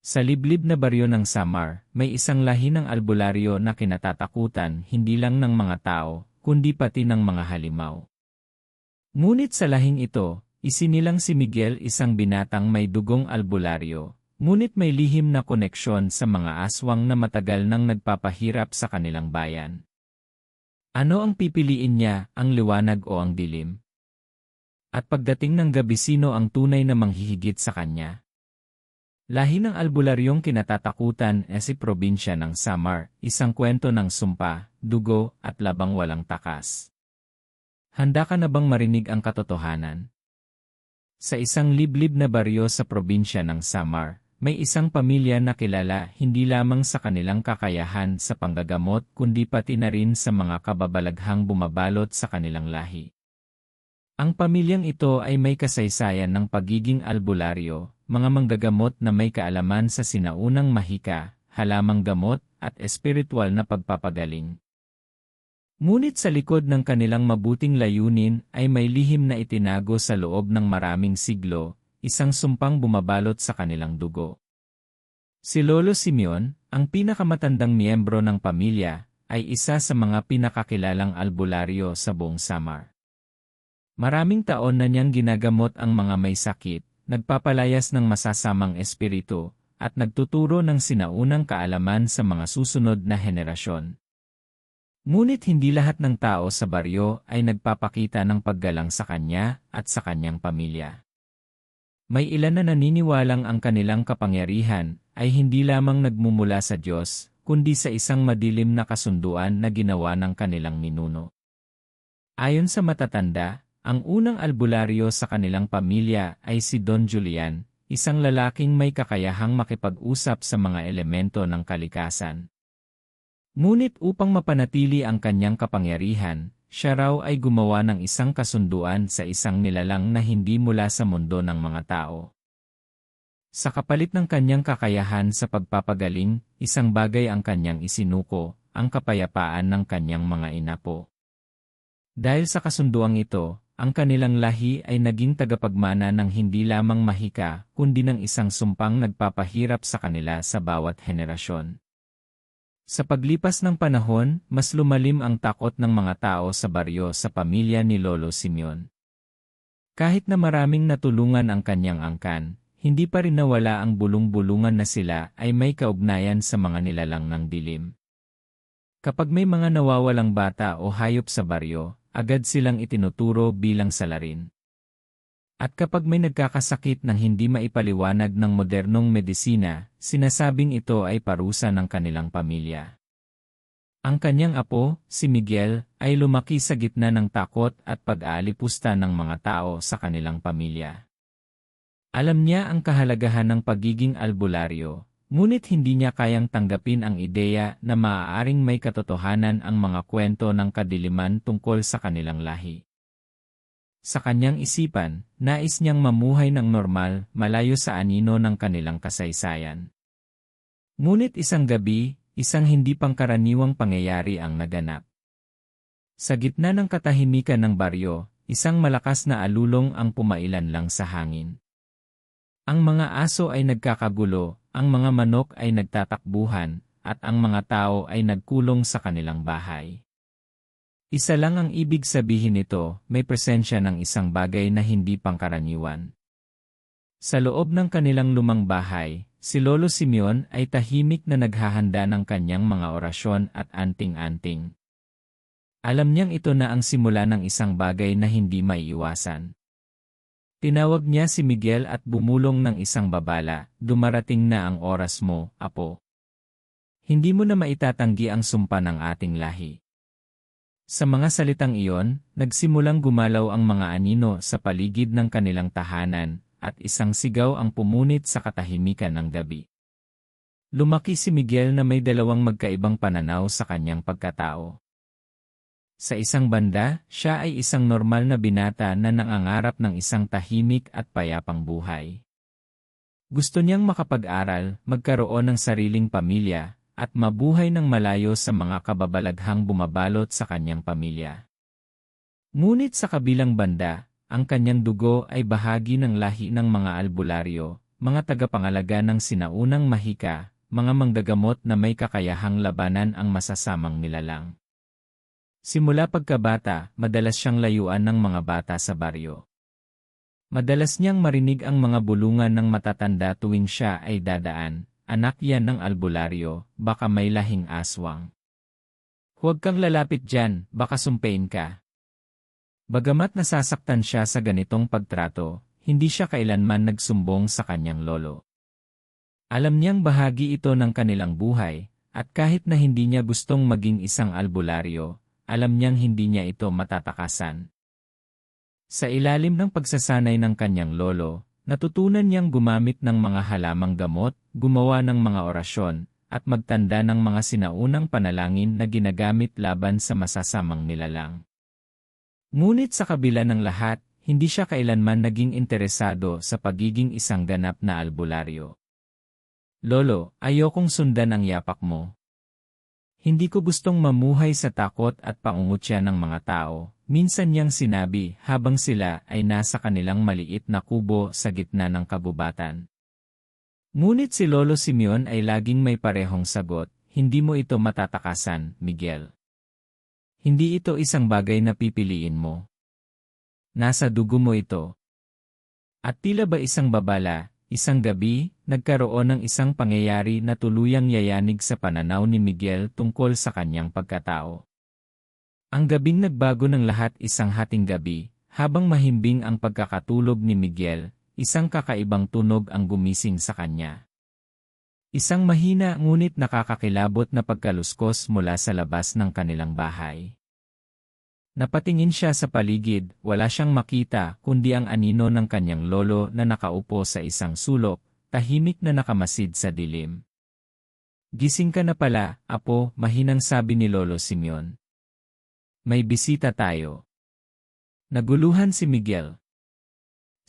Sa liblib na baryo ng Samar, may isang lahi ng albularyo na kinatatakutan hindi lang ng mga tao, kundi pati ng mga halimaw. Ngunit sa lahing ito, isinilang si Miguel, isang binatang may dugong albularyo, ngunit may lihim na koneksyon sa mga aswang na matagal nang nagpapahirap sa kanilang bayan. Ano ang pipiliin niya, ang liwanag o ang dilim? At pagdating ng gabi, sino ang tunay na manghihigit sa kanya? Lahi ng albularyong kinatatakutan ay si probinsya ng Samar, isang kwento ng sumpa, dugo, at labang walang takas. Handa ka na bang marinig ang katotohanan? Sa isang liblib na baryo sa probinsya ng Samar, may isang pamilya na kilala hindi lamang sa kanilang kakayahan sa panggagamot kundi pati na rin sa mga kababalaghang bumabalot sa kanilang lahi. Ang pamilyang ito ay may kasaysayan ng pagiging albularyo, mga manggagamot na may kaalaman sa sinaunang mahika, halamang gamot, at espiritual na pagpapagaling. Ngunit sa likod ng kanilang mabuting layunin ay may lihim na itinago sa loob ng maraming siglo, isang sumpang bumabalot sa kanilang dugo. Si Lolo Simeon, ang pinakamatandang miyembro ng pamilya, ay isa sa mga pinakakilalang albularyo sa buong Samar. Maraming taon na niyang ginagamot ang mga may sakit, nagpapalayas ng masasamang espiritu, at nagtuturo ng sinaunang kaalaman sa mga susunod na henerasyon. Ngunit hindi lahat ng tao sa baryo ay nagpapakita ng paggalang sa kanya at sa kanyang pamilya. May ilan na naniniwalang ang kanilang kapangyarihan ay hindi lamang nagmumula sa Diyos, kundi sa isang madilim na kasunduan na ginawa ng kanilang ninuno. Ayon sa matatanda, ang unang albularyo sa kanilang pamilya ay si Don Julian, isang lalaking may kakayahang makipag-usap sa mga elemento ng kalikasan. Ngunit upang mapanatili ang kanyang kapangyarihan, siya raw ay gumawa ng isang kasunduan sa isang nilalang na hindi mula sa mundo ng mga tao. Sa kapalit ng kanyang kakayahan sa pagpapagaling, isang bagay ang kanyang isinuko, ang kapayapaan ng kanyang mga inapo. Dahil sa kasunduang ito, ang kanilang lahi ay naging tagapagmana ng hindi lamang mahika, kundi ng isang sumpang nagpapahirap sa kanila sa bawat henerasyon. Sa paglipas ng panahon, mas lumalim ang takot ng mga tao sa baryo sa pamilya ni Lolo Simeon. Kahit na maraming natulungan ang kanyang angkan, hindi pa rin nawala ang bulong-bulungan na sila ay may kaugnayan sa mga nilalang ng dilim. Kapag may mga nawawalang bata o hayop sa baryo, agad silang itinuturo bilang salarin. At kapag may nagkakasakit ng hindi maipaliwanag ng modernong medisina, sinasabing ito ay parusa ng kanilang pamilya. Ang kanyang apo, si Miguel, ay lumaki sa gitna ng takot at pag-aalipusta ng mga tao sa kanilang pamilya. Alam niya ang kahalagahan ng pagiging albularyo, ngunit hindi niya kayang tanggapin ang ideya na maaaring may katotohanan ang mga kwento ng kadiliman tungkol sa kanilang lahi. Sa kanyang isipan, nais niyang mamuhay ng normal, malayo sa anino ng kanilang kasaysayan. Ngunit isang gabi, isang hindi pangkaraniwang pangyayari ang naganap. Sa gitna ng katahimikan ng baryo, isang malakas na alulong ang pumailan lang sa hangin. Ang mga aso ay nagkakagulo, ang mga manok ay nagtatakbuhan, at ang mga tao ay nagkulong sa kanilang bahay. Isa lang ang ibig sabihin nito, may presensya ng isang bagay na hindi pangkaraniwan. Sa loob ng kanilang lumang bahay, si Lolo Simeon ay tahimik na naghahanda ng kanyang mga orasyon at anting-anting. Alam niyang ito na ang simula ng isang bagay na hindi maiiwasan. Tinawag niya si Miguel at bumulong ng isang babala, "Dumarating na ang oras mo, apo. Hindi mo na maitatanggi ang sumpa ng ating lahi." Sa mga salitang iyon, nagsimulang gumalaw ang mga anino sa paligid ng kanilang tahanan, at isang sigaw ang pumunit sa katahimikan ng gabi. Lumaki si Miguel na may dalawang magkaibang pananaw sa kanyang pagkatao. Sa isang banda, siya ay isang normal na binata na nangangarap ng isang tahimik at payapang buhay. Gusto niyang makapag-aral, magkaroon ng sariling pamilya, at mabuhay ng malayo sa mga kababalaghang bumabalot sa kanyang pamilya. Ngunit sa kabilang banda, ang kanyang dugo ay bahagi ng lahi ng mga albularyo, mga tagapangalaga ng sinaunang mahika, mga manggagamot na may kakayahang labanan ang masasamang nilalang. Simula pagkabata, madalas siyang layuan ng mga bata sa baryo. Madalas niyang marinig ang mga bulungan ng matatanda tuwing siya ay dadaan, "Anak yan ng albularyo, baka may lahing aswang. Huwag kang lalapit dyan, baka sumpain ka." Bagamat nasasaktan siya sa ganitong pagtrato, hindi siya kailanman nagsumbong sa kanyang lolo. Alam niyang bahagi ito ng kanilang buhay, at kahit na hindi niya gustong maging isang albularyo, alam niyang hindi niya ito matatakasan. Sa ilalim ng pagsasanay ng kanyang lolo, natutunan niyang gumamit ng mga halamang gamot, gumawa ng mga orasyon, at magtanda ng mga sinaunang panalangin na ginagamit laban sa masasamang nilalang. Ngunit sa kabila ng lahat, hindi siya kailanman naging interesado sa pagiging isang ganap na albularyo. "Lolo, ayokong sundan ang yapak mo. Hindi ko gustong mamuhay sa takot at pangungutya ng mga tao," minsan niyang sinabi habang sila ay nasa kanilang maliit na kubo sa gitna ng kagubatan. Ngunit si Lolo Simeon ay laging may parehong sagot, "Hindi mo ito matatakasan, Miguel. Hindi ito isang bagay na pipiliin mo. Nasa dugo mo ito." At tila ba isang babala, isang gabi, nagkaroon ng isang pangyayari na tuluyang yayanig sa pananaw ni Miguel tungkol sa kanyang pagkatao. Ang gabing nagbago ng lahat. Isang hating gabi, habang mahimbing ang pagkakatulog ni Miguel, isang kakaibang tunog ang gumising sa kanya. Isang mahina ngunit nakakakilabot na pagkaluskos mula sa labas ng kanilang bahay. Napatingin siya sa paligid, wala siyang makita kundi ang anino ng kanyang lolo na nakaupo sa isang sulok, tahimik na nakamasid sa dilim. "Gising ka na pala, apo," mahinang sabi ni Lolo Simeon. "May bisita tayo." Naguluhan si Miguel.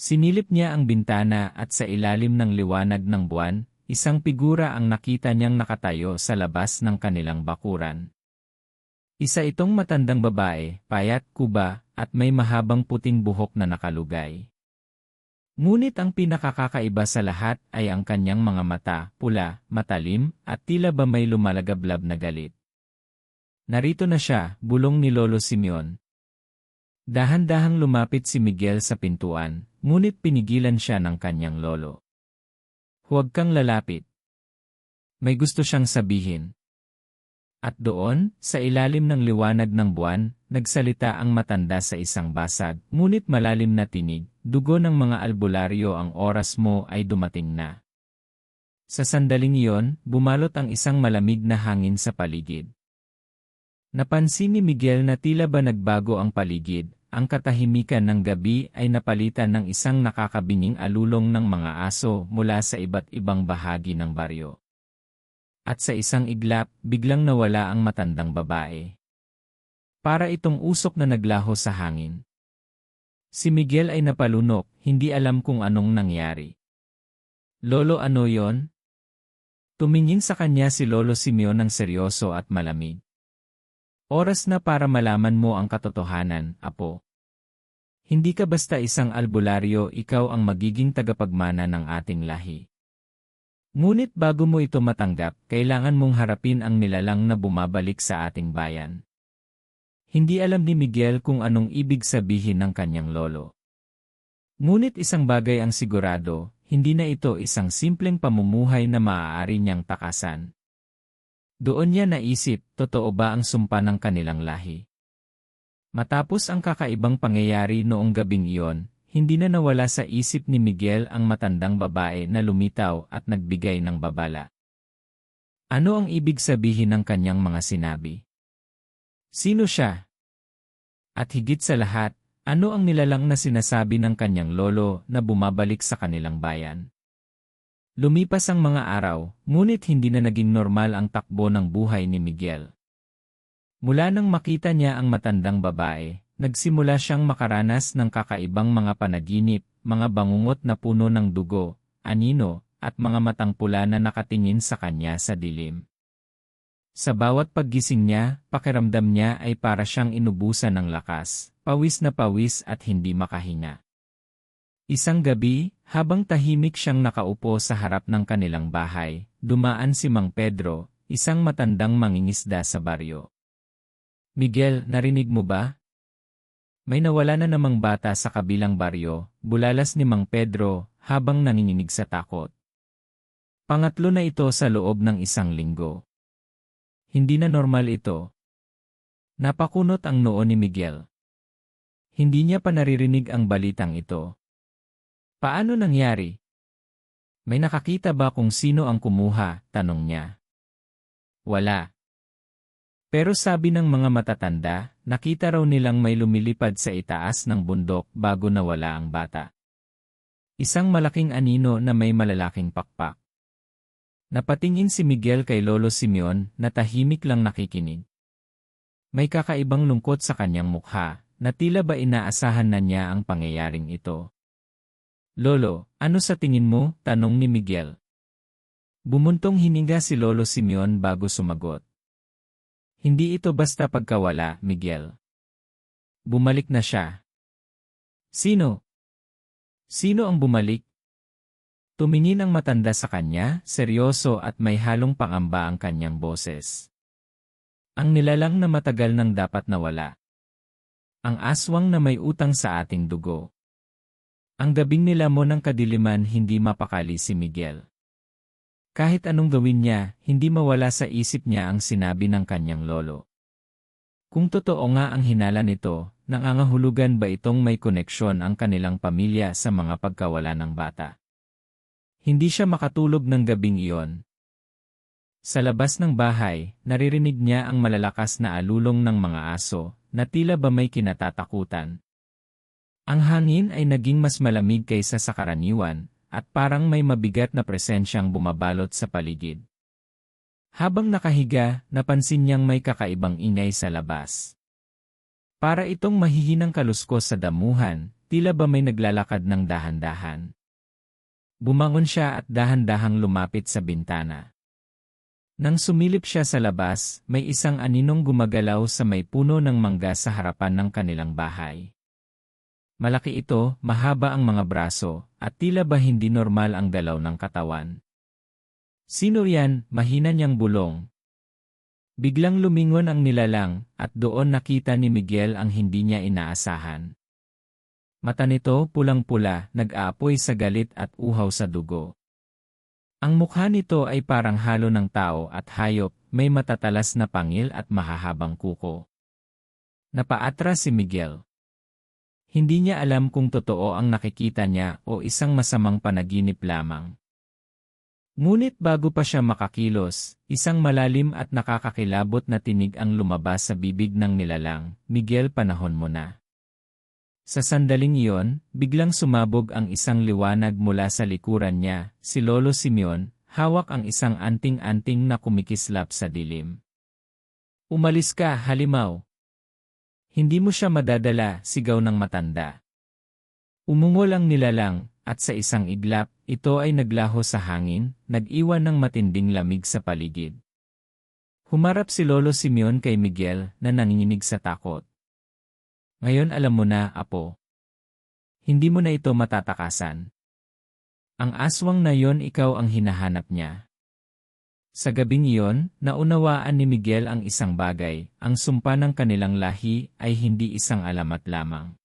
Sinilip niya ang bintana at sa ilalim ng liwanag ng buwan, isang figura ang nakita niyang nakatayo sa labas ng kanilang bakuran. Isa itong matandang babae, payat, kuba, at may mahabang puting buhok na nakalugay. Ngunit ang pinakakakaiba sa lahat ay ang kanyang mga mata, pula, matalim, at tila ba may lumalagablab na galit. "Narito na siya," bulong ni Lolo Simeon. Dahan-dahang lumapit si Miguel sa pintuan, ngunit pinigilan siya ng kanyang lolo. "Huwag kang lalapit. May gusto siyang sabihin." At doon, sa ilalim ng liwanag ng buwan, nagsalita ang matanda sa isang basag, ngunit malalim na tinig, "Dugo ng mga albularyo, ang oras mo ay dumating na." Sa sandaling iyon, bumalot ang isang malamig na hangin sa paligid. Napansin ni Miguel na tila ba nagbago ang paligid, ang katahimikan ng gabi ay napalitan ng isang nakakabinging alulong ng mga aso mula sa iba't ibang bahagi ng baryo. At sa isang iglap, biglang nawala ang matandang babae. Para itong usok na naglaho sa hangin. Si Miguel ay napalunok, hindi alam kung anong nangyari. "Lolo, ano yon?" Tumingin sa kanya si Lolo Simeon ng seryoso at malamig. "Oras na para malaman mo ang katotohanan, apo. Hindi ka basta isang albularyo, ikaw ang magiging tagapagmana ng ating lahi. Ngunit bago mo ito matanggap, kailangan mong harapin ang nilalang na bumabalik sa ating bayan." Hindi alam ni Miguel kung anong ibig sabihin ng kanyang lolo. Ngunit isang bagay ang sigurado, hindi na ito isang simpleng pamumuhay na maaari niyang takasan. Doon niya naisip, totoo ba ang sumpa ng kanilang lahi? Matapos ang kakaibang pangyayari noong gabing iyon, hindi na nawala sa isip ni Miguel ang matandang babae na lumitaw at nagbigay ng babala. Ano ang ibig sabihin ng kanyang mga sinabi? Sino siya? At higit sa lahat, ano ang nilalang na sinasabi ng kanyang lolo na bumabalik sa kanilang bayan? Lumipas ang mga araw, ngunit hindi na naging normal ang takbo ng buhay ni Miguel. Mula nang makita niya ang matandang babae, nagsimula siyang makaranas ng kakaibang mga panaginip, mga bangungot na puno ng dugo, anino, at mga matang pula na nakatingin sa kanya sa dilim. Sa bawat paggising niya, pakiramdam niya ay para siyang inubusan ng lakas, pawis na pawis at hindi makahinga. Isang gabi, habang tahimik siyang nakaupo sa harap ng kanilang bahay, dumaan si Mang Pedro, isang matandang mangingisda sa baryo. "Miguel, narinig mo ba? May nawala na namang bata sa kabilang baryo," bulalas ni Mang Pedro habang nanginginig sa takot. Pangatlo na ito sa loob ng isang linggo. Hindi na normal ito. Napakunot ang noo ni Miguel. Hindi niya pa naririnig ang balitang ito. Paano nangyari? May nakakita ba kung sino ang kumuha? Tanong niya. Wala. Pero sabi ng mga matatanda, nakita raw nilang may lumilipad sa itaas ng bundok bago nawala ang bata. Isang malaking anino na may malalaking pakpak. Napatingin si Miguel kay Lolo Simeon na tahimik lang nakikinig. May kakaibang lungkot sa kanyang mukha, na tila ba inaasahan na niya ang pangyayaring ito. "Lolo, ano sa tingin mo?" tanong ni Miguel. Bumuntong hininga si Lolo Simeon bago sumagot. "Hindi ito basta pagkawala, Miguel. Bumalik na siya." "Sino? Sino ang bumalik?" Tumingin ang matanda sa kanya, seryoso at may halong pangamba ang kanyang boses. "Ang nilalang na matagal nang dapat nawala. Ang aswang na may utang sa ating dugo." Ang gabing nilamon ng kadiliman hindi mapakali si Miguel. Kahit anong gawin niya, hindi mawala sa isip niya ang sinabi ng kanyang lolo. Kung totoo nga ang hinala nito, nangangahulugan ba itong may koneksyon ang kanilang pamilya sa mga pagkawala ng bata? Hindi siya makatulog ng gabing iyon. Sa labas ng bahay, naririnig niya ang malalakas na alulong ng mga aso, na tila ba may kinatatakutan. Ang hangin ay naging mas malamig kaysa sa karaniwan, at parang may mabigat na presensyang bumabalot sa paligid. Habang nakahiga, napansin niyang may kakaibang ingay sa labas. Para itong mahihinang kaluskos sa damuhan, tila ba may naglalakad ng dahan-dahan. Bumangon siya at dahan-dahang lumapit sa bintana. Nang sumilip siya sa labas, may isang aninong gumagalaw sa may puno ng mangga sa harapan ng kanilang bahay. Malaki ito, mahaba ang mga braso, at tila ba hindi normal ang galaw ng katawan. "Sino yan?" mahina niyang bulong. Biglang lumingon ang nilalang, at doon nakita ni Miguel ang hindi niya inaasahan. Mata nito pulang-pula, nag-aapoy sa galit at uhaw sa dugo. Ang mukha nito ay parang halo ng tao at hayop, may matatalas na pangil at mahahabang kuko. Napaatras si Miguel. Hindi niya alam kung totoo ang nakikita niya o isang masamang panaginip lamang. Ngunit bago pa siya makakilos, isang malalim at nakakakilabot na tinig ang lumabas sa bibig ng nilalang, "Miguel, panahon mo na." Sa sandaling iyon, biglang sumabog ang isang liwanag mula sa likuran niya, si Lolo Simeon, hawak ang isang anting-anting na kumikislap sa dilim. "Umalis ka, halimaw! Hindi mo siya madadala," sigaw ng matanda. Umungol ang nilalang, at sa isang iglap, ito ay naglaho sa hangin, nag-iwan ng matinding lamig sa paligid. Humarap si Lolo Simeon kay Miguel na nanginginig sa takot. "Ngayon alam mo na, apo. Hindi mo na ito matatakasan. Ang aswang na yon ikaw ang hinahanap niya." Sa gabing iyon, naunawaan ni Miguel ang isang bagay, ang sumpa ng kanilang lahi ay hindi isang alamat lamang.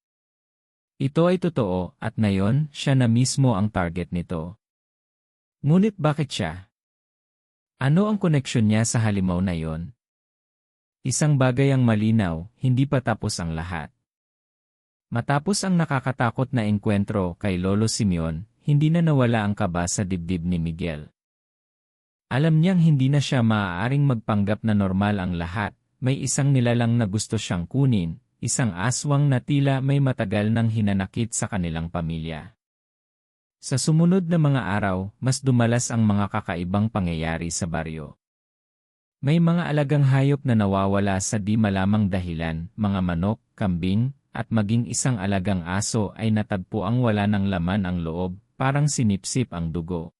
Ito ay totoo at ngayon siya na mismo ang target nito. Ngunit bakit siya? Ano ang koneksyon niya sa halimaw na yon? Isang bagay ang malinaw, hindi pa tapos ang lahat. Matapos ang nakakatakot na engkwentro kay Lolo Simeon, hindi na nawala ang kaba sa dibdib ni Miguel. Alam niyang hindi na siya maaaring magpanggap na normal ang lahat, may isang nilalang na gusto siyang kunin, isang aswang na tila may matagal nang hinanakit sa kanilang pamilya. Sa sumunod na mga araw, mas dumalas ang mga kakaibang pangyayari sa baryo. May mga alagang hayop na nawawala sa di malamang dahilan, mga manok, kambing, at maging isang alagang aso ay natagpo ang wala ng laman ang loob, parang sinipsip ang dugo.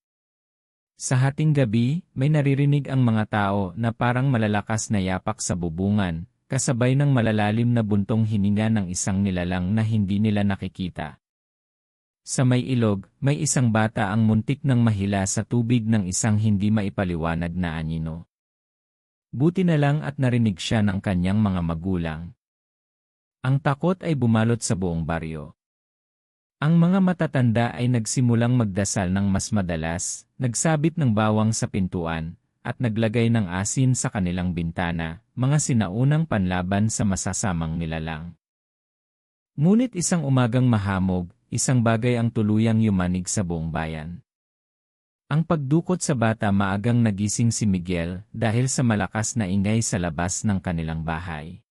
Sa hating gabi, may naririnig ang mga tao na parang malalakas na yapak sa bubungan, kasabay ng malalalim na buntong hininga ng isang nilalang na hindi nila nakikita. Sa may ilog, may isang bata ang muntik ng mahila sa tubig ng isang hindi maipaliwanag na anino. Buti na lang at narinig siya ng kanyang mga magulang. Ang takot ay bumalot sa buong baryo. Ang mga matatanda ay nagsimulang magdasal ng mas madalas, nagsabit ng bawang sa pintuan, at naglagay ng asin sa kanilang bintana, mga sinaunang panlaban sa masasamang nilalang. Ngunit isang umagang mahamog, isang bagay ang tuluyang yumanig sa buong bayan. Ang pagdukot sa bata, maagang nagising si Miguel dahil sa malakas na ingay sa labas ng kanilang bahay.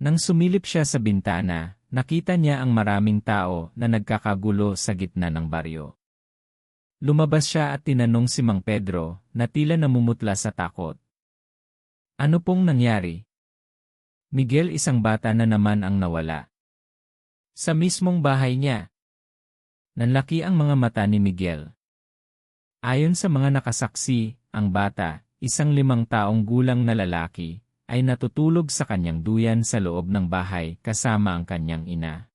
Nang sumilip siya sa bintana, nakita niya ang maraming tao na nagkakagulo sa gitna ng baryo. Lumabas siya at tinanong si Mang Pedro, na tila namumutla sa takot. Ano pong nangyari? Miguel, isang bata na naman ang nawala. Sa mismong bahay niya. Nanlaki ang mga mata ni Miguel. Ayon sa mga nakasaksi, ang bata, isang 5 taong gulang na lalaki, ay natutulog sa kanyang duyan sa loob ng bahay kasama ang kanyang ina.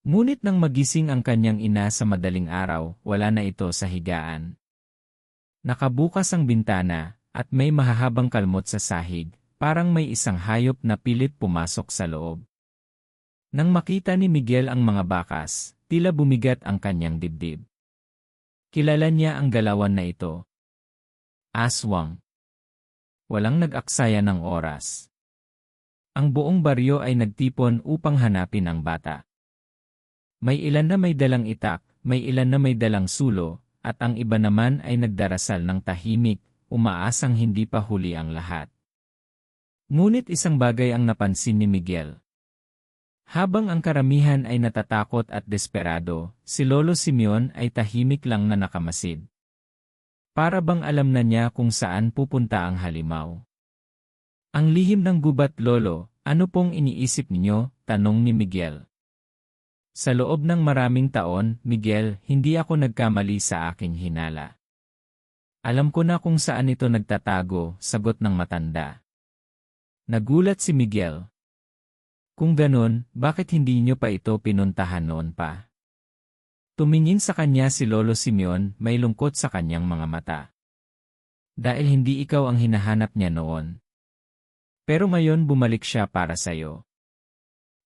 Ngunit nang magising ang kanyang ina sa madaling araw, wala na ito sa higaan. Nakabukas ang bintana, at may mahahabang kalmot sa sahig, parang may isang hayop na pilit pumasok sa loob. Nang makita ni Miguel ang mga bakas, tila bumigat ang kanyang dibdib. Kilala niya ang galawan na ito. Aswang. Walang nag-aksaya ng oras. Ang buong baryo ay nagtipon upang hanapin ang bata. May ilan na may dalang itak, may ilan na may dalang sulo, at ang iba naman ay nagdarasal ng tahimik, umaasang hindi pa huli ang lahat. Ngunit isang bagay ang napansin ni Miguel. Habang ang karamihan ay natatakot at desperado, si Lolo Simeon ay tahimik lang na nakamasid. Para bang alam na niya kung saan pupunta ang halimaw. Ang lihim ng gubat, Lolo, ano pong iniisip ninyo? Tanong ni Miguel. Sa loob ng maraming taon, Miguel, hindi ako nagkamali sa aking hinala. Alam ko na kung saan ito nagtatago, sagot ng matanda. Nagulat si Miguel. Kung ganon, bakit hindi niyo pa ito pinuntahan noon pa? Tumingin sa kanya si Lolo Simeon, may lungkot sa kanyang mga mata. Dahil hindi ikaw ang hinahanap niya noon. Pero ngayon bumalik siya para sayo.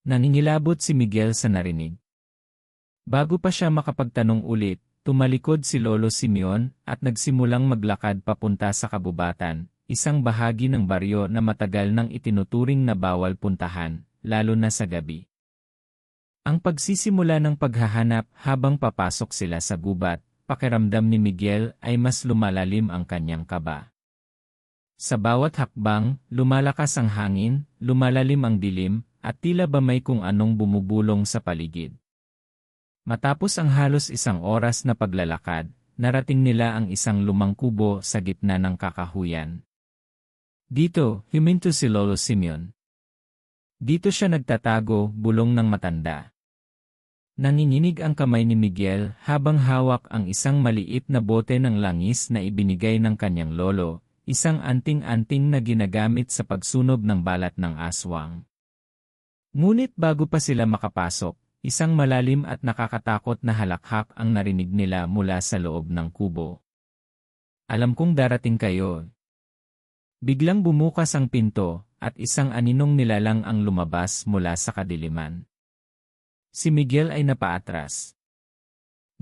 Nangingilabot si Miguel sa narinig. Bago pa siya makapagtanong ulit, tumalikod si Lolo Simeon at nagsimulang maglakad papunta sa kabubatan, isang bahagi ng baryo na matagal nang itinuturing na bawal puntahan, lalo na sa gabi. Ang pagsisimula ng paghahanap habang papasok sila sa gubat, pakiramdam ni Miguel ay mas lumalalim ang kanyang kaba. Sa bawat hakbang, lumalakas ang hangin, lumalalim ang dilim, at tila ba may kung anong bumubulong sa paligid. Matapos ang halos 1 oras na paglalakad, narating nila ang isang lumang kubo sa gitna ng kakahuyan. Dito, huminto si Lolo Simeon. Dito siya nagtatago, bulong ng matanda. Nanginginig ang kamay ni Miguel habang hawak ang isang maliit na bote ng langis na ibinigay ng kanyang lolo, isang anting-anting na ginagamit sa pagsunog ng balat ng aswang. Ngunit bago pa sila makapasok, isang malalim at nakakatakot na halakhak ang narinig nila mula sa loob ng kubo. Alam kong darating kayo. Biglang bumukas ang pinto, at isang aninong nilalang ang lumabas mula sa kadiliman. Si Miguel ay napaatras.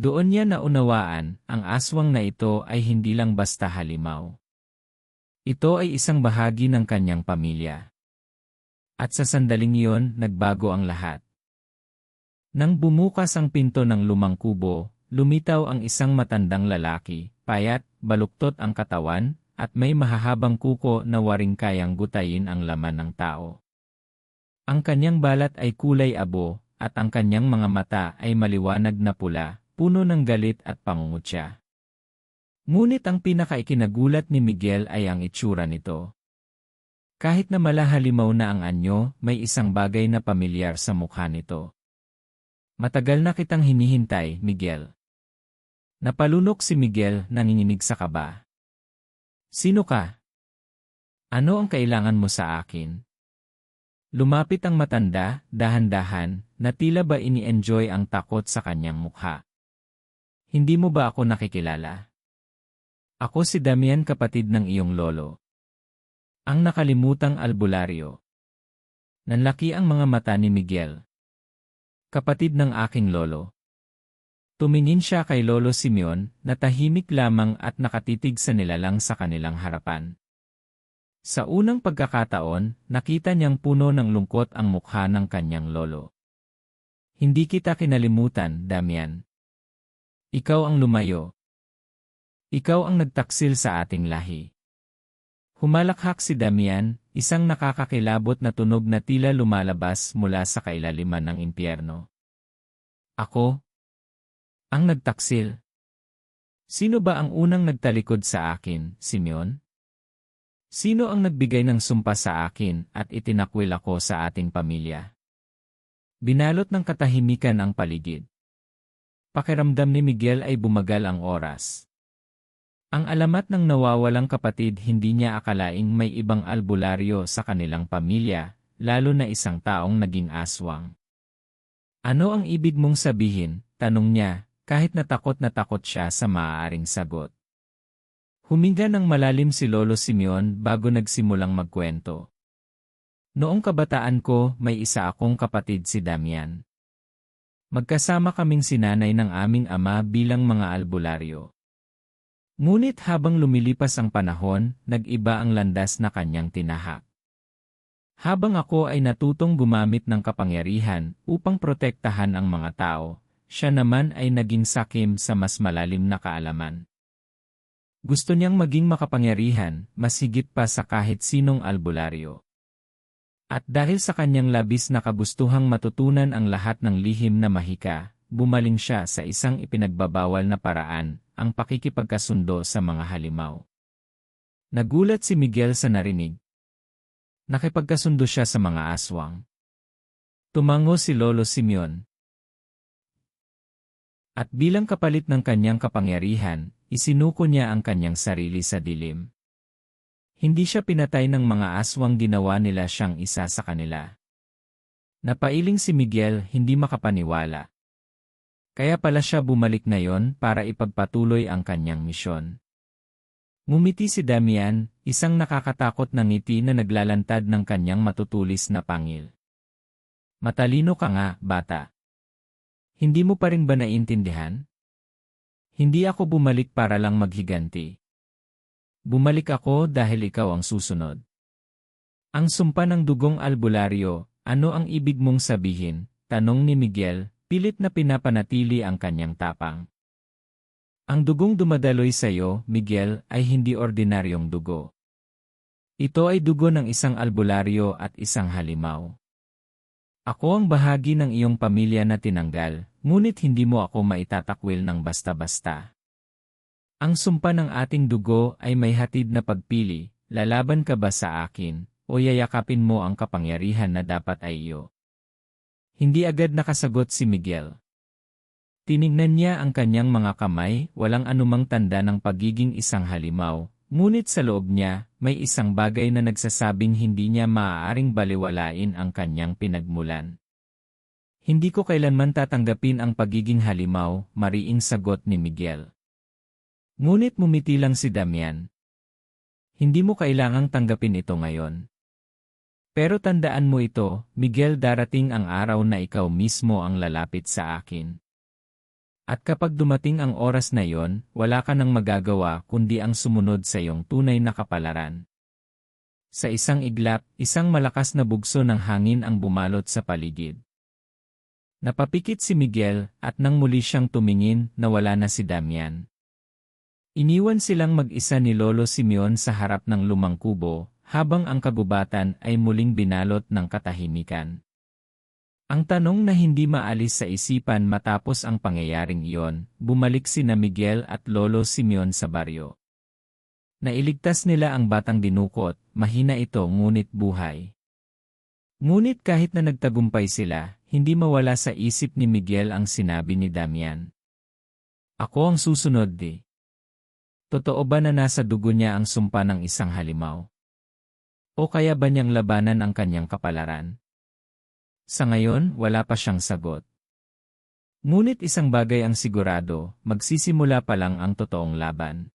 Doon niya naunawaan, ang aswang na ito ay hindi lang basta halimaw. Ito ay isang bahagi ng kanyang pamilya. At sa sandaling iyon, nagbago ang lahat. Nang bumukas ang pinto ng lumang kubo, lumitaw ang isang matandang lalaki, payat, baluktot ang katawan, at may mahahabang kuko na waring kayang gutayin ang laman ng tao. Ang kanyang balat ay kulay abo, at ang kanyang mga mata ay maliwanag na pula, puno ng galit at pangungutya. Ngunit ang pinakaikinagulat ni Miguel ay ang itsura nito. Kahit na malahalimaw na ang anyo, may isang bagay na pamilyar sa mukha nito. Matagal na kitang hinihintay, Miguel. Napalunok si Miguel, nanginginig sa kaba. Sino ka? Ano ang kailangan mo sa akin? Lumapit ang matanda, dahan-dahan, na tila ba ini-enjoy ang takot sa kanyang mukha. Hindi mo ba ako nakikilala? Ako si Damian, kapatid ng iyong lolo. Ang nakalimutang albularyo. Nanlaki ang mga mata ni Miguel. Kapatid ng aking lolo. Tumingin siya kay Lolo Simeon na tahimik lamang at nakatitig sa nilalang sa kanilang harapan. Sa unang pagkakataon, nakita niyang puno ng lungkot ang mukha ng kanyang lolo. Hindi kita kinalimutan, Damian. Ikaw ang lumayo. Ikaw ang nagtaksil sa ating lahi. Humalakhak si Damian, isang nakakakilabot na tunog na tila lumalabas mula sa kailaliman ng impyerno. Ako? Ang nagtaksil? Sino ba ang unang nagtalikod sa akin, Simeon? Sino ang nagbigay ng sumpa sa akin at itinakwil ako sa ating pamilya? Binalot ng katahimikan ang paligid. Pakiramdam ni Miguel ay bumagal ang oras. Ang alamat ng nawawalang kapatid, hindi niya akalaing may ibang albularyo sa kanilang pamilya, lalo na isang taong naging aswang. Ano ang ibig mong sabihin? Tanong niya, kahit na takot siya sa maaaring sagot. Huminga ng malalim si Lolo Simeon bago nagsimulang magkwento. Noong kabataan ko, may isa akong kapatid, si Damian. Magkasama kaming sinanay ng aming ama bilang mga albularyo. Ngunit habang lumilipas ang panahon, nag-iba ang landas na kanyang tinahak. Habang ako ay natutong gumamit ng kapangyarihan upang protektahan ang mga tao, siya naman ay naging sakim sa mas malalim na kaalaman. Gusto niyang maging makapangyarihan, mas higit pa sa kahit sinong albularyo. At dahil sa kanyang labis na kagustuhang matutunan ang lahat ng lihim na mahika, bumaling siya sa isang ipinagbabawal na paraan, ang pakikipagkasundo sa mga halimaw. Nagulat si Miguel sa narinig. Nakipagkasundo siya sa mga aswang. Tumango si Lolo Simeon. At bilang kapalit ng kanyang kapangyarihan, isinuko niya ang kanyang sarili sa dilim. Hindi siya pinatay ng mga aswang, ginawa nila siyang isa sa kanila. Napailing si Miguel, hindi makapaniwala. Kaya pala siya bumalik ngayon para ipagpatuloy ang kanyang misyon. Ngumiti si Damian, isang nakakatakot na ngiti na naglalantad ng kanyang matutulis na pangil. Matalino ka nga, bata. Hindi mo pa rin ba naiintindihan? Hindi ako bumalik para lang maghiganti. Bumalik ako dahil ikaw ang susunod. Ang sumpa ng dugong albularyo, ano ang ibig mong sabihin? Tanong ni Miguel, pilit na pinapanatili ang kanyang tapang. Ang dugong dumadaloy sa iyo, Miguel, ay hindi ordinaryong dugo. Ito ay dugo ng isang albularyo at isang halimaw. Ako ang bahagi ng iyong pamilya na tinanggal, ngunit hindi mo ako maitatakwil ng basta-basta. Ang sumpa ng ating dugo ay may hatid na pagpili, lalaban ka ba sa akin, o yayakapin mo ang kapangyarihan na dapat ay iyo? Hindi agad nakasagot si Miguel. Tiningnan niya ang kanyang mga kamay, walang anumang tanda ng pagiging isang halimaw, ngunit sa loob niya, may isang bagay na nagsasabing hindi niya maaaring baliwalain ang kanyang pinagmulan. Hindi ko kailanman tatanggapin ang pagiging halimaw, mariing sagot ni Miguel. Ngunit mumiti lang si Damian. Hindi mo kailangang tanggapin ito ngayon. Pero tandaan mo ito, Miguel, darating ang araw na ikaw mismo ang lalapit sa akin. At kapag dumating ang oras na yon, wala ka nang magagawa kundi ang sumunod sa iyong tunay na kapalaran. Sa isang iglap, isang malakas na bugso ng hangin ang bumalot sa paligid. Napapikit si Miguel at nang muli siyang tumingin, nawala na si Damian. Iniwan silang mag-isa ni Lolo Simeon sa harap ng lumang kubo, habang ang kagubatan ay muling binalot ng katahimikan. Ang tanong na hindi maalis sa isipan matapos ang pangyayaring iyon, bumalik sina Miguel at Lolo Simeon sa baryo. Nailigtas nila ang batang dinukot, mahina ito ngunit buhay. Ngunit kahit na nagtagumpay sila, hindi mawala sa isip ni Miguel ang sinabi ni Damian. Ako ang susunod di. Totoo ba na nasa dugo niya ang sumpa ng isang halimaw? O kaya ba niyang labanan ang kanyang kapalaran? Sa ngayon, wala pa siyang sagot. Ngunit isang bagay ang sigurado, magsisimula pa lang ang totoong laban.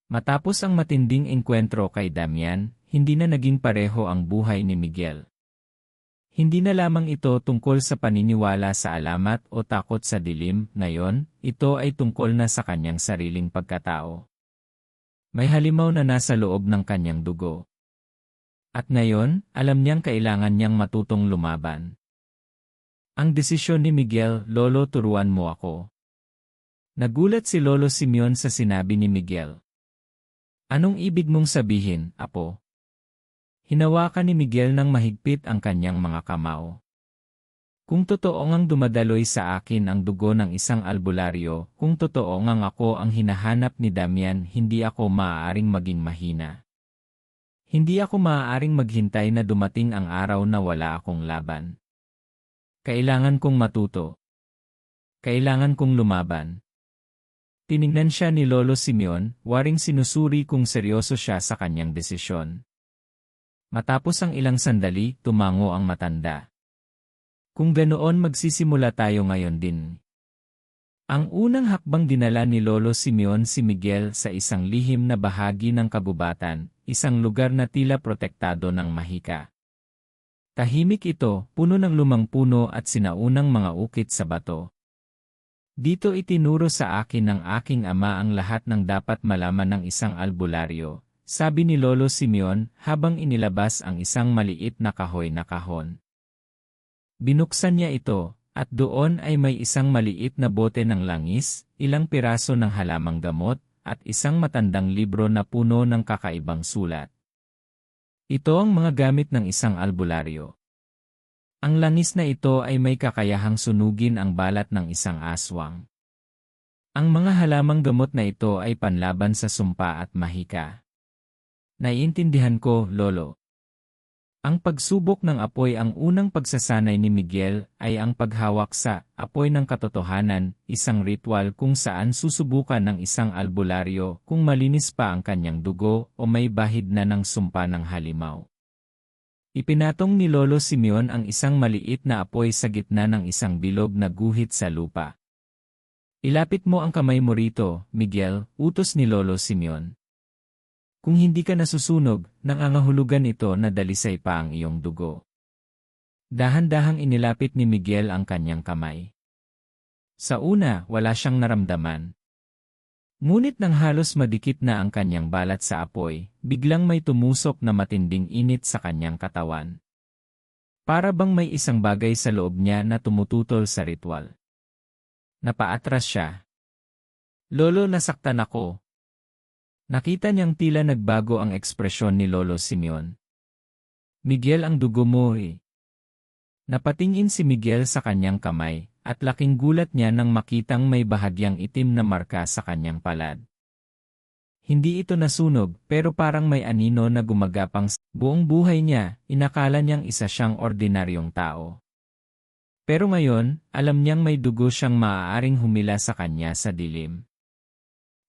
Matapos ang matinding engkwentro kay Damian, hindi na naging pareho ang buhay ni Miguel. Hindi na lamang ito tungkol sa paniniwala sa alamat o takot sa dilim, ngayon, ito ay tungkol na sa kanyang sariling pagkatao. May halimaw na nasa loob ng kanyang dugo. At ngayon, alam niyang kailangan niyang matutong lumaban. Ang desisyon ni Miguel, "Lolo, turuan mo ako." Nagulat si Lolo Simeon sa sinabi ni Miguel. "Anong ibig mong sabihin, apo?" Hinawakan ni Miguel ng mahigpit ang kanyang mga kamao. "Kung totoo ngang dumadaloy sa akin ang dugo ng isang albularyo, kung totoo ngang ako ang hinahanap ni Damian, hindi ako maaaring maging mahina. Hindi ako maaaring maghintay na dumating ang araw na wala akong laban. Kailangan kong matuto. Kailangan kong lumaban." Tiningnan siya ni Lolo Simeon, waring sinusuri kung seryoso siya sa kanyang desisyon. Matapos ang ilang sandali, tumango ang matanda. "Kung ganoon, magsisimula tayo ngayon din." Ang unang hakbang dinala ni Lolo Simeon si Miguel sa isang lihim na bahagi ng kagubatan, isang lugar na tila protektado ng mahika. Tahimik ito, puno ng lumang puno at sinaunang mga ukit sa bato. "Dito itinuro sa akin ng aking ama ang lahat ng dapat malaman ng isang albularyo," sabi ni Lolo Simeon habang inilabas ang isang maliit na kahoy na kahon. Binuksan niya ito, at doon ay may isang maliit na bote ng langis, ilang piraso ng halamang gamot, at isang matandang libro na puno ng kakaibang sulat. Ito ang mga gamit ng isang albularyo. Ang langis na ito ay may kakayahang sunugin ang balat ng isang aswang. Ang mga halamang gamot na ito ay panlaban sa sumpa at mahika. "Naiintindihan ko, Lolo." Ang pagsubok ng apoy, ang unang pagsasanay ni Miguel, ay ang paghawak sa apoy ng katotohanan, isang ritual kung saan susubukan ng isang albularyo kung malinis pa ang kanyang dugo o may bahid na ng sumpa ng halimaw. Ipinatong ni Lolo Simeon ang isang maliit na apoy sa gitna ng isang bilog na guhit sa lupa. "Ilapit mo ang kamay mo rito, Miguel," utos ni Lolo Simeon. "Kung hindi ka nasusunog, nangangahulugan ito na dalisay pa ang iyong dugo." Dahan-dahang inilapit ni Miguel ang kanyang kamay. Sa una, wala siyang naramdaman. Ngunit nang halos madikit na ang kanyang balat sa apoy, biglang may tumusok na matinding init sa kanyang katawan. Para bang may isang bagay sa loob niya na tumututol sa ritual. Napaatras siya. "Lolo, nasaktan ako." Nakita niyang tila nagbago ang ekspresyon ni Lolo Simeon. "Miguel, ang dugo mo eh." Napatingin si Miguel sa kanyang kamay, at laking gulat niya nang makitang may bahagyang itim na marka sa kanyang palad. Hindi ito nasunog, pero parang may anino na gumagapang buong buhay niya, inakala niyang isa siyang ordinaryong tao. Pero ngayon, alam niyang may dugo siyang maaaring humila sa kanya sa dilim.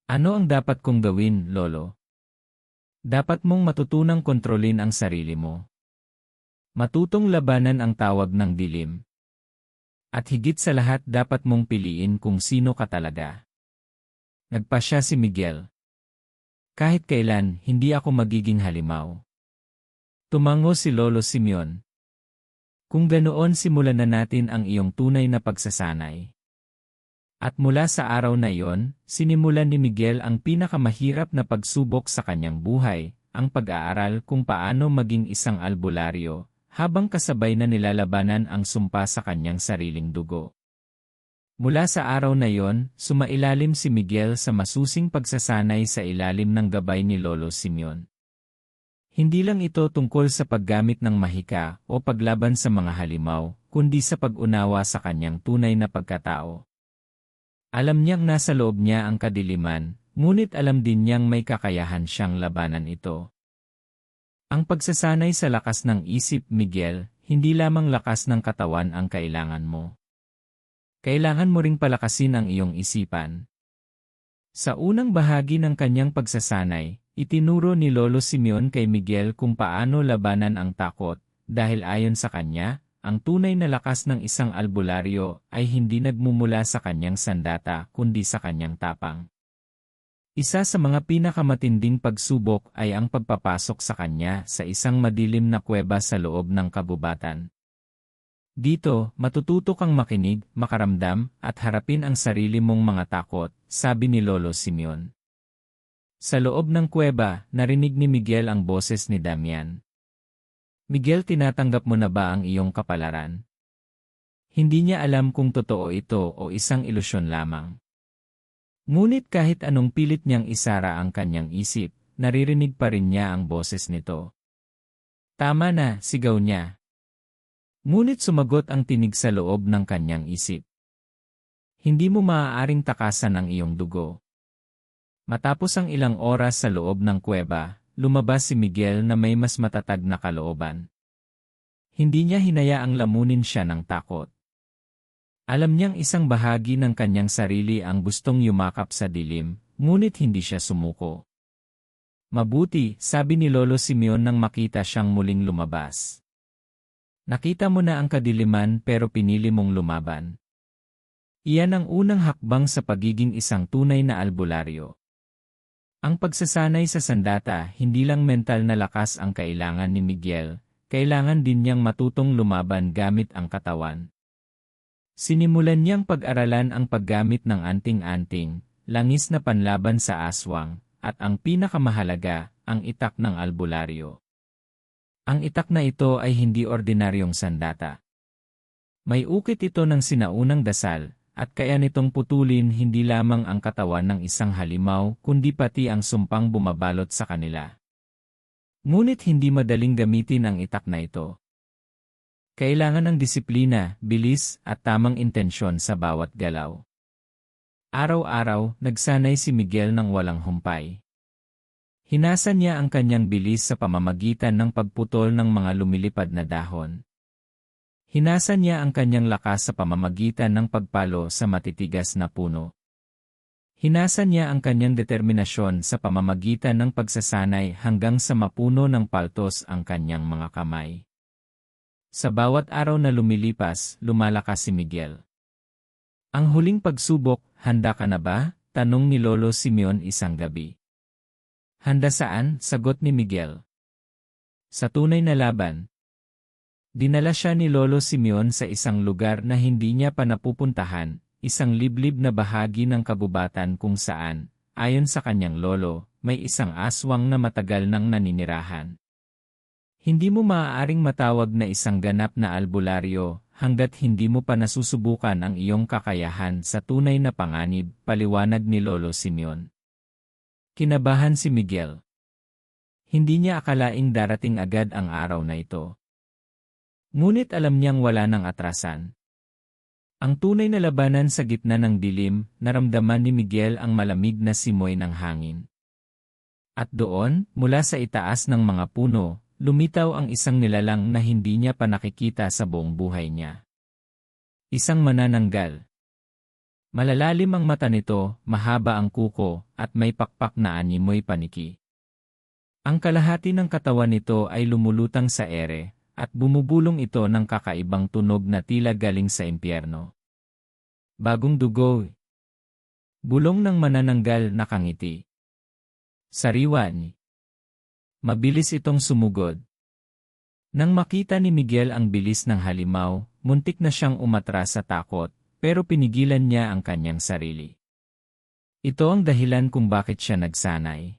"Ano ang dapat kong gawin, Lolo?" "Dapat mong matutunang kontrolin ang sarili mo. Matutong labanan ang tawag ng dilim. At higit sa lahat, dapat mong piliin kung sino ka talaga." Nagpasya si Miguel. "Kahit kailan, hindi ako magiging halimaw." Tumango si Lolo Simeon. "Kung ganoon, simulan na natin ang iyong tunay na pagsasanay." At mula sa araw na iyon, sinimulan ni Miguel ang pinakamahirap na pagsubok sa kanyang buhay, ang pag-aaral kung paano maging isang albularyo, habang kasabay na nilalabanan ang sumpa sa kanyang sariling dugo. Mula sa araw na iyon, sumailalim si Miguel sa masusing pagsasanay sa ilalim ng gabay ni Lolo Simeon. Hindi lang ito tungkol sa paggamit ng mahika o paglaban sa mga halimaw, kundi sa pag-unawa sa kanyang tunay na pagkatao. Alam niyang nasa loob niya ang kadiliman, ngunit alam din niyang may kakayahan siyang labanan ito. Ang pagsasanay sa lakas ng isip, Miguel, hindi lamang lakas ng katawan ang kailangan mo. Kailangan mo ring palakasin ang iyong isipan. Sa unang bahagi ng kanyang pagsasanay, itinuro ni Lolo Simeon kay Miguel kung paano labanan ang takot, dahil ayon sa kanya, ang tunay na lakas ng isang albularyo ay hindi nagmumula sa kanyang sandata kundi sa kanyang tapang. Isa sa mga pinakamatinding pagsubok ay ang pagpapasok sa kanya sa isang madilim na kuweba sa loob ng kabubatan. Dito, matututo kang makinig, makaramdam, at harapin ang sarili mong mga takot, sabi ni Lolo Simeon. Sa loob ng kuweba, narinig ni Miguel ang boses ni Damian. Miguel, tinatanggap mo na ba ang iyong kapalaran? Hindi niya alam kung totoo ito o isang ilusyon lamang. Ngunit kahit anong pilit niyang isara ang kanyang isip, naririnig pa rin niya ang boses nito. Tama na, sigaw niya. Ngunit sumagot ang tinig sa loob ng kanyang isip. Hindi mo maaaring takasan ang iyong dugo. Matapos ang ilang oras sa loob ng kuweba, lumabas si Miguel na may mas matatag na kalooban. Hindi niya hinayaang lamunin siya ng takot. Alam niyang isang bahagi ng kanyang sarili ang gustong yumakap sa dilim, ngunit hindi siya sumuko. Mabuti, sabi ni Lolo Simeon nang makita siyang muling lumabas. Nakita mo na ang kadiliman pero pinili mong lumaban. Iyan ang unang hakbang sa pagiging isang tunay na albularyo. Ang pagsasanay sa sandata, hindi lang mental na lakas ang kailangan ni Miguel, kailangan din niyang matutong lumaban gamit ang katawan. Sinimulan niyang pag-aralan ang paggamit ng anting-anting, langis na panlaban sa aswang, at ang pinakamahalaga, ang itak ng albularyo. Ang itak na ito ay hindi ordinaryong sandata. May ukit ito ng sinaunang dasal, at kaya nitong putulin hindi lamang ang katawan ng isang halimaw kundi pati ang sumpang bumabalot sa kanila. Ngunit hindi madaling gamitin ang itak na ito. Kailangan ng disiplina, bilis, at tamang intensyon sa bawat galaw. Araw-araw, nagsanay si Miguel ng walang humpay. Hinasan niya ang kanyang bilis sa pamamagitan ng pagputol ng mga lumilipad na dahon. Hinasan niya ang kanyang lakas sa pamamagitan ng pagpalo sa matitigas na puno. Hinasan niya ang kanyang determinasyon sa pamamagitan ng pagsasanay hanggang sa mapuno ng paltos ang kanyang mga kamay. Sa bawat araw na lumilipas, lumalakas si Miguel. Ang huling pagsubok, handa ka na ba? Tanong ni Lolo Simeon isang gabi. Handa saan? Sagot ni Miguel. Sa tunay na laban. Dinala siya ni Lolo Simeon sa isang lugar na hindi niya pa napupuntahan, isang liblib na bahagi ng kabubatan kung saan, ayon sa kanyang lolo, may isang aswang na matagal nang naninirahan. Hindi mo maaaring matawag na isang ganap na albularyo hanggat hindi mo pa nasusubukan ang iyong kakayahan sa tunay na panganib, paliwanag ni Lolo Simeon. Kinabahan si Miguel. Hindi niya akalaing darating agad ang araw na ito. Ngunit alam niyang wala nang atrasan. Ang tunay na labanan sa gitna ng dilim, naramdaman ni Miguel ang malamig na simoy ng hangin. At doon, mula sa itaas ng mga puno, lumitaw ang isang nilalang na hindi niya pa nakikita sa buong buhay niya. Isang manananggal. Malalalim ang mata nito, mahaba ang kuko, at may pakpak na animoy paniki. Ang kalahati ng katawan nito ay lumulutang sa ere, at bumubulong ito ng kakaibang tunog na tila galing sa impyerno. Bagong dugo. Bulong ng manananggal na kangiti. Sariwa ni. Mabilis itong sumugod. Nang makita ni Miguel ang bilis ng halimaw, muntik na siyang umatras sa takot, pero pinigilan niya ang kanyang sarili. Ito ang dahilan kung bakit siya nagsanay.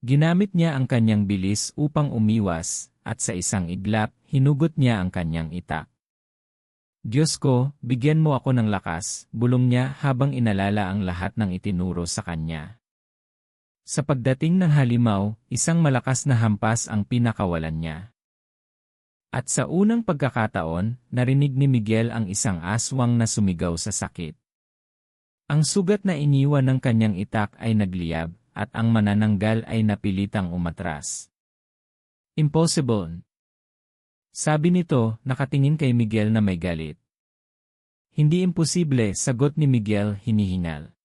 Ginamit niya ang kanyang bilis upang umiwas, at sa isang iglap, hinugot niya ang kanyang itak. Diyos ko, bigyan mo ako ng lakas, bulong niya habang inalala ang lahat ng itinuro sa kanya. Sa pagdating ng halimaw, isang malakas na hampas ang pinakawalan niya. At sa unang pagkakataon, narinig ni Miguel ang isang aswang na sumigaw sa sakit. Ang sugat na iniwan ng kanyang itak ay nagliyab, at ang manananggal ay napilitang umatras. Impossible. Sabi nito, nakatingin kay Miguel na may galit. Hindi imposible, sagot ni Miguel hinihingal.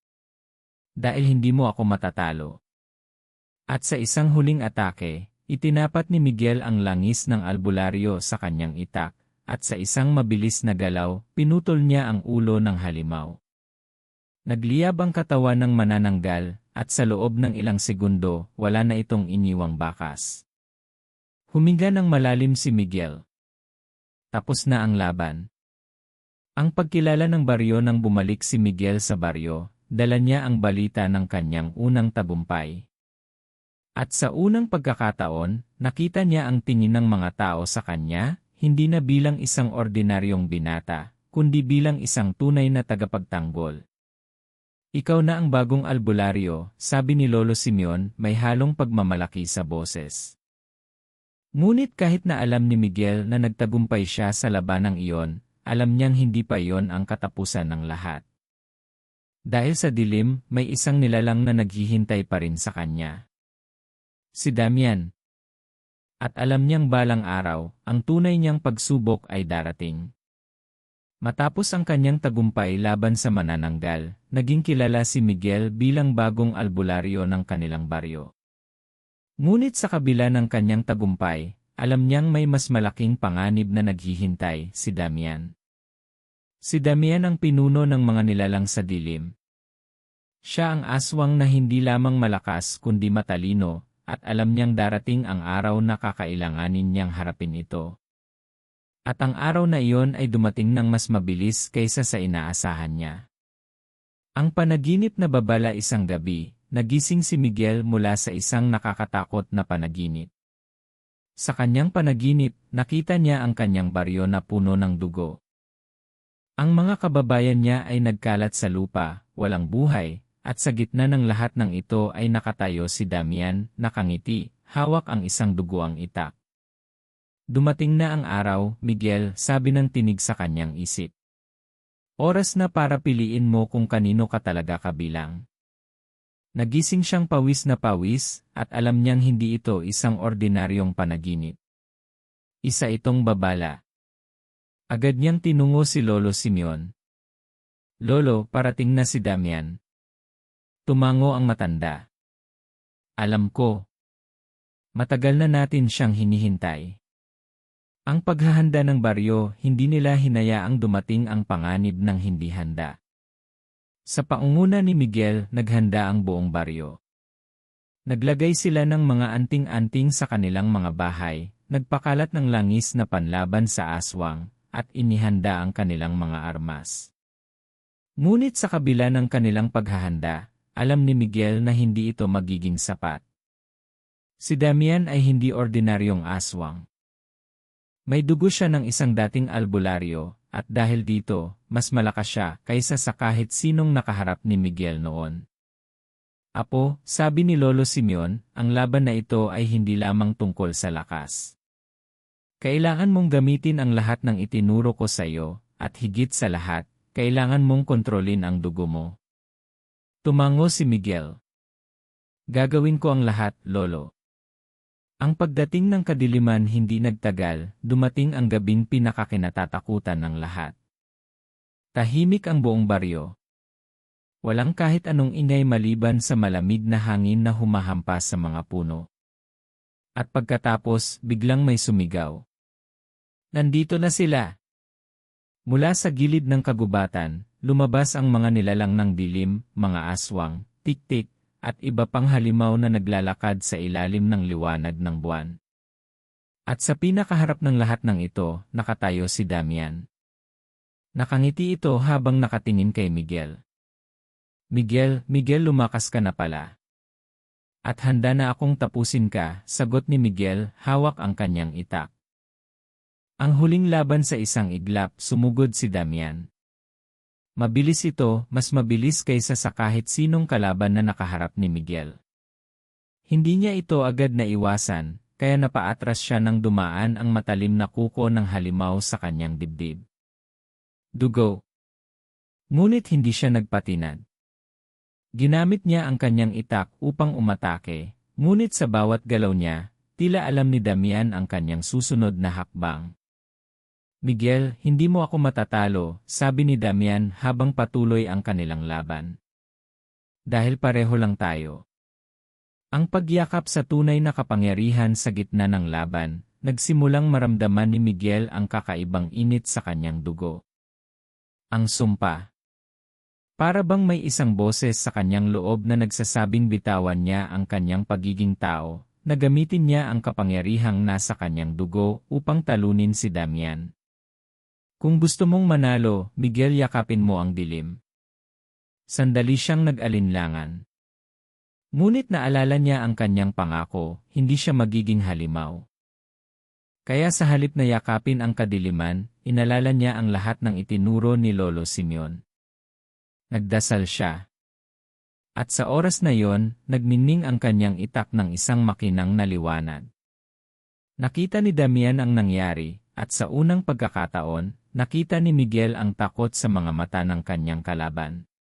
Dahil hindi mo ako matatalo. At sa isang huling atake, itinapat ni Miguel ang langis ng albularyo sa kanyang itak, at sa isang mabilis na galaw, pinutol niya ang ulo ng halimaw. Nagliyab ang katawan ng manananggal, at sa loob ng ilang segundo, wala na itong iniwang bakas. Huminga ng malalim si Miguel. Tapos na ang laban. Ang pagkilala ng baryo nang bumalik si Miguel sa baryo, dala niya ang balita ng kanyang unang tagumpay. At sa unang pagkakataon, nakita niya ang tingin ng mga tao sa kanya, hindi na bilang isang ordinaryong binata, kundi bilang isang tunay na tagapagtanggol. Ikaw na ang bagong albularyo, sabi ni Lolo Simeon, may halong pagmamalaki sa boses. Ngunit kahit na alam ni Miguel na nagtagumpay siya sa labanang iyon, alam niyang hindi pa iyon ang katapusan ng lahat. Dahil sa dilim, may isang nilalang na naghihintay pa rin sa kanya. Si Damian. At alam niyang balang araw, ang tunay niyang pagsubok ay darating. Matapos ang kanyang tagumpay laban sa manananggal, naging kilala si Miguel bilang bagong albularyo ng kanilang baryo. Ngunit sa kabila ng kanyang tagumpay, alam niyang may mas malaking panganib na naghihintay, si Damian. Si Damian ang pinuno ng mga nilalang sa dilim. Siya ang aswang na hindi lamang malakas kundi matalino, at alam niyang darating ang araw na kakailanganin niyang harapin ito. At ang araw na iyon ay dumating ng mas mabilis kaysa sa inaasahan niya. Ang panaginip na babala isang gabi, nagising si Miguel mula sa isang nakakatakot na panaginip. Sa kanyang panaginip, nakita niya ang kanyang baryo na puno ng dugo. Ang mga kababayan niya ay nagkalat sa lupa, walang buhay, at sa gitna ng lahat ng ito ay nakatayo si Damian, nakangiti, hawak ang isang duguang itak. Dumating na ang araw, Miguel, sabi ng tinig sa kanyang isip. Oras na para piliin mo kung kanino ka talaga kabilang. Nagising siyang pawis na pawis, at alam niyang hindi ito isang ordinaryong panaginip. Isa itong babala. Agad niyang tinungo si Lolo Simeon. Lolo, parating na si Damian. Tumango ang matanda. Alam ko. Matagal na natin siyang hinihintay. Ang paghahanda ng baryo, hindi nila hinayaang dumating ang panganib ng hindi handa. Sa pangunguna ni Miguel, naghanda ang buong baryo. Naglagay sila ng mga anting-anting sa kanilang mga bahay, nagpakalat ng langis na panlaban sa aswang, at inihanda ang kanilang mga armas. Ngunit sa kabila ng kanilang paghahanda, alam ni Miguel na hindi ito magiging sapat. Si Damian ay hindi ordinaryong aswang. May dugo siya ng isang dating albularyo, at dahil dito, mas malakas siya kaysa sa kahit sinong nakaharap ni Miguel noon. Apo, sabi ni Lolo Simeon, ang laban na ito ay hindi lamang tungkol sa lakas. Kailangan mong gamitin ang lahat ng itinuro ko sa iyo, at higit sa lahat, kailangan mong kontrolin ang dugo mo. Tumango si Miguel. Gagawin ko ang lahat, Lolo. Ang pagdating ng kadiliman hindi nagtagal, dumating ang gabing pinakakinatatakutan ng lahat. Tahimik ang buong baryo. Walang kahit anong ingay maliban sa malamig na hangin na humahampas sa mga puno. At pagkatapos, biglang may sumigaw. Nandito na sila! Mula sa gilid ng kagubatan, lumabas ang mga nilalang ng dilim, mga aswang, tik-tik, at iba pang halimaw na naglalakad sa ilalim ng liwanag ng buwan. At sa pinakaharap ng lahat ng ito, nakatayo si Damian. Nakangiti ito habang nakatingin kay Miguel. Miguel, lumakas ka na pala. At handa na akong tapusin ka, sagot ni Miguel, hawak ang kanyang itak. Ang huling laban sa isang iglap, sumugod si Damian. Mabilis ito, mas mabilis kaysa sa kahit sinong kalaban na nakaharap ni Miguel. Hindi niya ito agad naiwasan, kaya napaatras siya nang dumaan ang matalim na kuko ng halimaw sa kanyang dibdib. Dugo. Ngunit hindi siya nagpatinad. Ginamit niya ang kanyang itak upang umatake, ngunit sa bawat galaw niya, tila alam ni Damian ang kanyang susunod na hakbang. Miguel, hindi mo ako matatalo, sabi ni Damian habang patuloy ang kanilang laban. Dahil pareho lang tayo. Ang pagyakap sa tunay na kapangyarihan sa gitna ng laban, nagsimulang maramdaman ni Miguel ang kakaibang init sa kanyang dugo. Ang sumpa. Para bang may isang boses sa kanyang loob na nagsasabing bitawan niya ang kanyang pagiging tao, na gamitin niya ang kapangyarihang nasa kanyang dugo upang talunin si Damian. Kung gusto mong manalo, Miguel, yakapin mo ang dilim. Sandali siyang nag-alinlangan. Ngunit naalala niya ang kanyang pangako, hindi siya magiging halimaw. Kaya sa halip na yakapin ang kadiliman, inalala niya ang lahat ng itinuro ni Lolo Simeon. Nagdasal siya. At sa oras na yon, nagninning ang kanyang itak ng isang makinang na liwanag. Nakita ni Damian ang nangyari, at sa unang pagkakataon, nakita ni Miguel ang takot sa mga mata ng kanyang kalaban.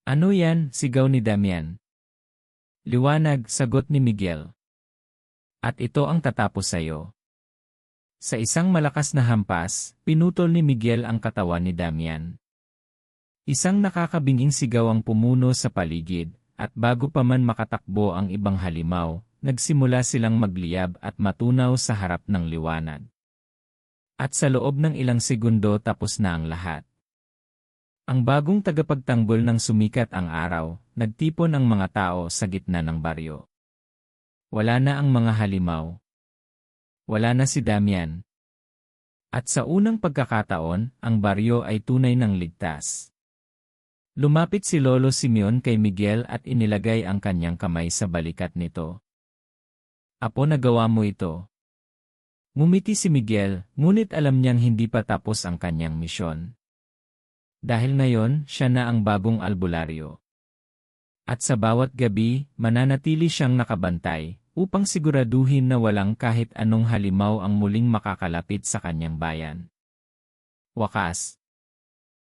Ano yan? Sigaw ni Damian. Liwanag, sagot ni Miguel. At ito ang tatapos sa'yo. Sa isang malakas na hampas, pinutol ni Miguel ang katawan ni Damian. Isang nakakabinging sigaw ang pumuno sa paligid, at bago pa man makatakbo ang ibang halimaw, nagsimula silang magliyab at matunaw sa harap ng liwanag. At sa loob ng ilang segundo tapos na ang lahat. Ang bagong tagapagtanggol ng sumikat ang araw, nagtipon ang mga tao sa gitna ng baryo. Wala na ang mga halimaw. Wala na si Damian. At sa unang pagkakataon, ang baryo ay tunay ng ligtas. Lumapit si Lolo Simeon kay Miguel at inilagay ang kanyang kamay sa balikat nito. Apo, nagawa mo ito. Ngumiti si Miguel, ngunit alam niyang hindi pa tapos ang kanyang misyon. Dahil ngayon, siya na ang bagong albularyo. At sa bawat gabi, mananatili siyang nakabantay, upang siguraduhin na walang kahit anong halimaw ang muling makakalapit sa kanyang bayan. Wakas.